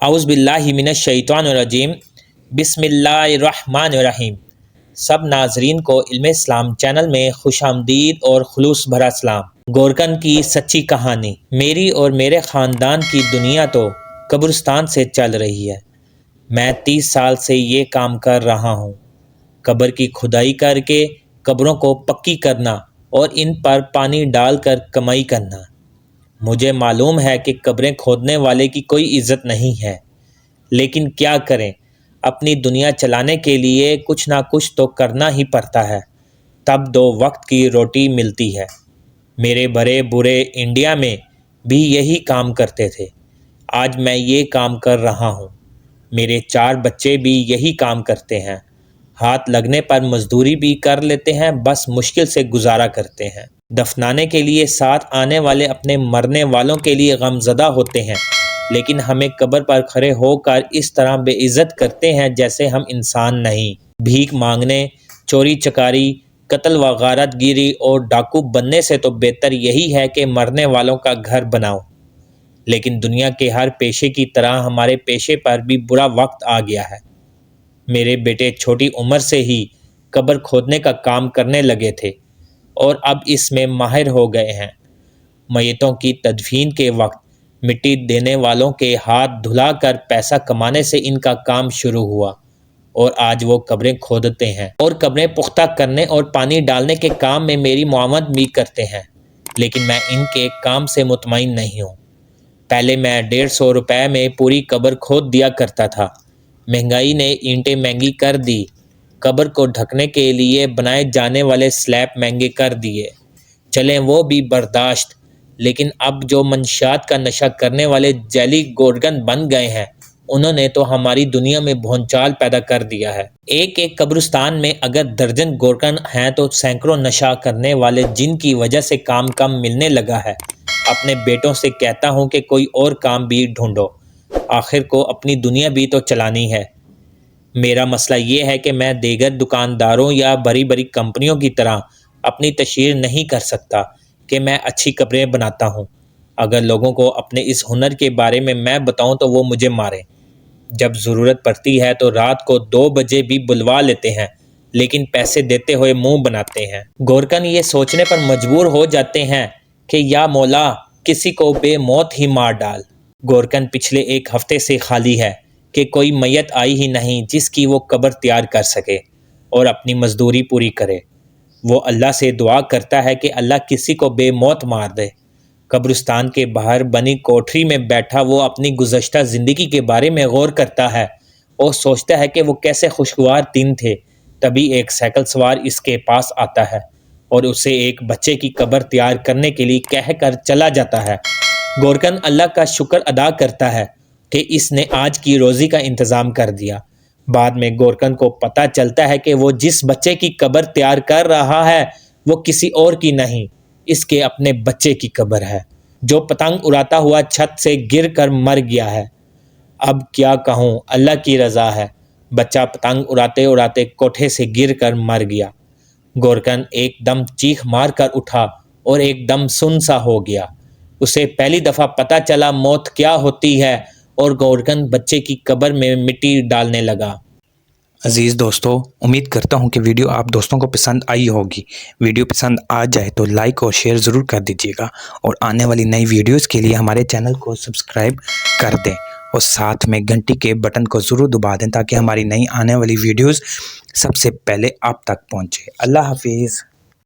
اعوذ باللہ من الشیطان الرجیم بسم اللہ الرحمن الرحیم۔ سب ناظرین کو علم اسلام چینل میں خوش آمدید اور خلوص بھرا سلام۔ گورکن کی سچی کہانی۔ میری اور میرے خاندان کی دنیا تو قبرستان سے چل رہی ہے۔ میں 30 سال سے یہ کام کر رہا ہوں، قبر کی کھدائی کر کے قبروں کو پکی کرنا اور ان پر پانی ڈال کر کمائی کرنا۔ مجھے معلوم ہے کہ قبریں کھودنے والے کی کوئی عزت نہیں ہے، لیکن کیا کریں، اپنی دنیا چلانے کے لیے کچھ نہ کچھ تو کرنا ہی پڑتا ہے، تب 2 وقت کی روٹی ملتی ہے۔ میرے بڑے برے انڈیا میں بھی یہی کام کرتے تھے، آج میں یہ کام کر رہا ہوں۔ میرے 4 بچے بھی یہی کام کرتے ہیں، ہاتھ لگنے پر مزدوری بھی کر لیتے ہیں، بس مشکل سے گزارا کرتے ہیں۔ دفنانے کے لیے ساتھ آنے والے اپنے مرنے والوں کے لیے غمزدہ ہوتے ہیں، لیکن ہمیں قبر پر کھڑے ہو کر اس طرح بے عزت کرتے ہیں جیسے ہم انسان نہیں۔ بھیک مانگنے، چوری چکاری، قتل و غارت گیری اور ڈاکو بننے سے تو بہتر یہی ہے کہ مرنے والوں کا گھر بناؤ۔ لیکن دنیا کے ہر پیشے کی طرح ہمارے پیشے پر بھی برا وقت آ گیا ہے۔ میرے بیٹے چھوٹی عمر سے ہی قبر کھودنے کا کام کرنے لگے تھے اور اب اس میں ماہر ہو گئے ہیں۔ میتوں کی تدفین کے وقت مٹی دینے والوں کے ہاتھ دھلا کر پیسہ کمانے سے ان کا کام شروع ہوا اور آج وہ قبریں کھودتے ہیں اور قبریں پختہ کرنے اور پانی ڈالنے کے کام میں میری معاونت بھی کرتے ہیں، لیکن میں ان کے کام سے مطمئن نہیں ہوں۔ پہلے میں 150 روپے میں پوری قبر کھود دیا کرتا تھا، مہنگائی نے اینٹیں مہنگی کر دی، قبر کو ڈھکنے کے لیے بنائے جانے والے سلیب مہنگے کر دیے، چلیں وہ بھی برداشت، لیکن اب جو منشیات کا نشہ کرنے والے جیلی گورکن بن گئے ہیں، انہوں نے تو ہماری دنیا میں بھونچال پیدا کر دیا ہے۔ ایک قبرستان میں اگر درجن گورکن ہیں تو سینکڑوں نشہ کرنے والے، جن کی وجہ سے کام کم ملنے لگا ہے۔ اپنے بیٹوں سے کہتا ہوں کہ کوئی اور کام بھی ڈھونڈو، آخر کو اپنی دنیا بھی تو چلانی ہے۔ میرا مسئلہ یہ ہے کہ میں دیگر دکانداروں یا بڑی بڑی کمپنیوں کی طرح اپنی تشہیر نہیں کر سکتا کہ میں اچھی قبریں بناتا ہوں۔ اگر لوگوں کو اپنے اس ہنر کے بارے میں بتاؤں تو وہ مجھے ماریں۔ جب ضرورت پڑتی ہے تو رات کو 2 بجے بھی بلوا لیتے ہیں، لیکن پیسے دیتے ہوئے منہ بناتے ہیں۔ گورکن یہ سوچنے پر مجبور ہو جاتے ہیں کہ یا مولا کسی کو بے موت ہی مار ڈال۔ گورکن پچھلے 1 ہفتے سے خالی ہے کہ کوئی میت آئی ہی نہیں جس کی وہ قبر تیار کر سکے اور اپنی مزدوری پوری کرے۔ وہ اللہ سے دعا کرتا ہے کہ اللہ کسی کو بے موت مار دے۔ قبرستان کے باہر بنی کوٹری میں بیٹھا وہ اپنی گزشتہ زندگی کے بارے میں غور کرتا ہے اور سوچتا ہے کہ وہ کیسے خوشگوار دن تھے۔ تبھی ایک سائیکل سوار اس کے پاس آتا ہے اور اسے ایک بچے کی قبر تیار کرنے کے لیے کہہ کر چلا جاتا ہے۔ گورکن اللہ کا شکر ادا کرتا ہے کہ اس نے آج کی روزی کا انتظام کر دیا۔ بعد میں گورکن کو پتہ چلتا ہے کہ وہ جس بچے کی قبر تیار کر رہا ہے وہ کسی اور کی نہیں، اس کے اپنے بچے کی قبر ہے، جو پتنگ اڑاتا ہوا چھت سے گر کر مر گیا ہے۔ اب کیا کہوں، اللہ کی رضا ہے، بچہ پتنگ اڑاتے اڑاتے کوٹھے سے گر کر مر گیا۔ گورکن ایک دم چیخ مار کر اٹھا اور ایک دم سن سا ہو گیا۔ اسے پہلی دفعہ پتہ چلا موت کیا ہوتی ہے اور گورکن بچے کی قبر میں مٹی ڈالنے لگا۔ عزیز دوستو، امید کرتا ہوں کہ ویڈیو آپ دوستوں کو پسند آئی ہوگی۔ ویڈیو پسند آ جائے تو لائک اور شیئر ضرور کر دیجیے گا اور آنے والی نئی ویڈیوز کے لیے ہمارے چینل کو سبسکرائب کر دیں اور ساتھ میں گھنٹی کے بٹن کو ضرور دبا دیں تاکہ ہماری نئی آنے والی ویڈیوز سب سے پہلے آپ تک پہنچے۔ اللہ حافظ۔